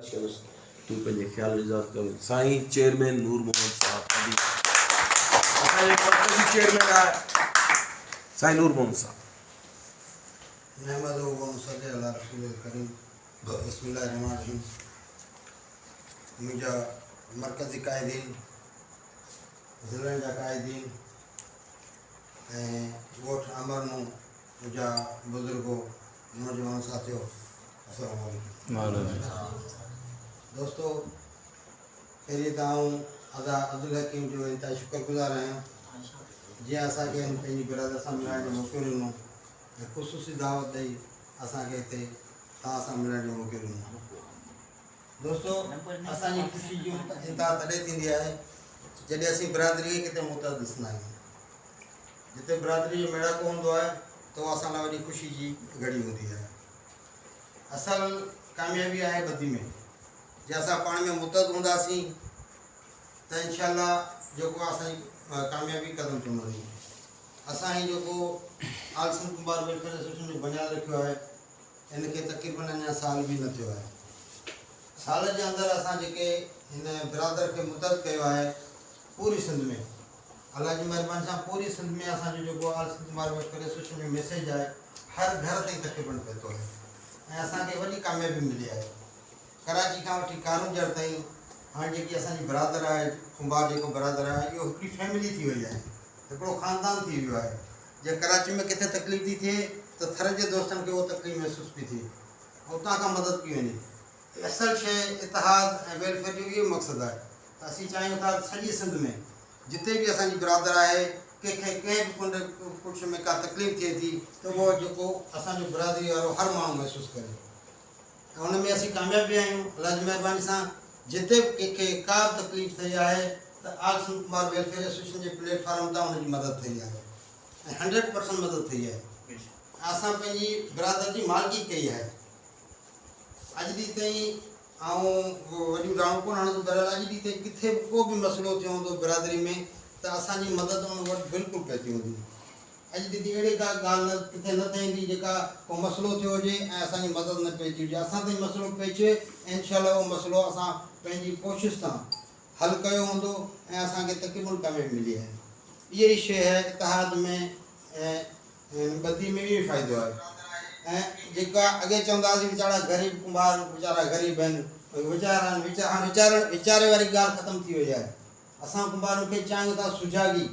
तू पंहिंजे ख्याल इज़ाद कर। साईं चेयरमैन नूर मोहम्मद साहब अभी असांजे मर्कज़ी चेयरमैन आहे साईं नूर मोहम्मद साहब। मुंहिंजा मरकज़ी क़ाइदीन, ज़िलनि जा क़ाइदीन ऐं ॻोठ अमरनूं मुंहिंजा बुज़ुर्गो नौजवान साथियो, अस्सलामु अलैकुम। दोस्तो, पहिरीं त आउं अब्दुल हकीम जो इंतहा शुक्रगुज़ार आहियां जीअं असांखे पंहिंजी बिरादर सां मिलाइण जो मौक़ो ॾिनो ऐं ख़ुसूसी दावत ॾेई असांखे हिते तव्हां सां मिलण जो मौक़ो ॾिनो। दोस्तो, असांजी ख़ुशी जो इंतहा तॾहिं थींदी आहे जॾहिं असीं बिरादरी खे किथे मुतहद ॾिसंदा आहियूं। जिते बिरादरी जो मेड़ाको हूंदो आहे त उहा असां लाइ वॾी ख़ुशी जी घड़ी हूंदी आहे। असल कामयाबी आहे ॿधी में। जे असां पाण में मुतहद हूंदासीं त इंशाअल्लाह जेको असांजी कामयाबी क़दम चुमंदी। असां ही जेको आल सिंध कुंभार वेलफेयर एसोसिएशन जो बुनियादु रखियो आहे इनखे तक़रीबन अञा साल बि न थियो आहे। साल जे अंदरि असां जेके हिन बिरादर खे मुतहद कयो आहे पूरी सिंध में, अल्लाह जी महिरबानी सां पूरी सिंध में असांजो जेको आल सिंध कुंभार वेलफेयर एसोसिएशन जो मैसेज आहे हर घर ताईं तक़रीबन पहुतो आहे ऐं असांखे वॾी कामयाबी मिली आहे। कराची खां वठी कारूंजड़ ताईं हाणे जेकी असांजी बिरादर आहे, कुंभार जेको बिरादर आहे, इहो हिकिड़ी फैमिली थी वई आहे, हिकिड़ो ख़ानदान थी वियो आहे। जे कराची में किथे तकलीफ़ थी थिए त थर जे दोस्तनि खे उहो तकलीफ़ महसूस पई थिए, उतां खां मदद कई वञे। असल शइ इतिहाद ऐं वेलफेयर जो इहो मक़सदु आहे त असीं चाहियूं था सॼी सिंध में जिते बि असांजी बिरादर आहे कंहिंखे कंहिं बि कुझु में का तकलीफ़ थिए थी त उहो जेको असांजो बिरादरी वारो हर माण्हू महसूसु करे ऐं हुन में असीं कामयाब बि आहियूं अल्लाह जी महिरबानी सां। जिते बि कंहिंखे का बि तकलीफ़ थी आहे त आल सिंध कुंभार वेलफेयर एसोसिएशन जे प्लेटफॉर्म तां हुनजी मदद थी आहे ऐं 100% मदद थी आहे। असां पंहिंजी बिरादर जी मालिकी कई आहे। अॼु ॾींहुं ताईं वॾियूं राऊं कोन हणंदो, बहरहाल अॼु ॾींहुं ताईं किथे बि को बि मसइलो थियो हूंदो बिरादरी में त असांजी मदद उन वटि बिल्कुलु पइजी हूंदी। अॼु ॾींहुं अहिड़ी का ॻाल्हि न किथे न थींदी जेका को मसइलो थियो हुजे ऐं असांजी मदद न पइजी हुजे। असां ताईं मसइलो पइजे ऐं इंशाअल्लाह उहो मसइलो असां पंहिंजी कोशिशि सां हल कयो हूंदो ऐं असांखे तक़रीबन कामयाबी मिली आहे। इहा ई शइ आहे इतिहाद में ऐं ॿधी में बि फ़ाइदो आहे। ऐं जेका अॻे चवंदा हुआसीं वीचारा ग़रीब कुंभार वीचारा ग़रीब आहिनि, वीचारे वारी ॻाल्हि ख़तमु थी वई आहे। असां कुंभारनि खे चाहियूं था सुजाॻी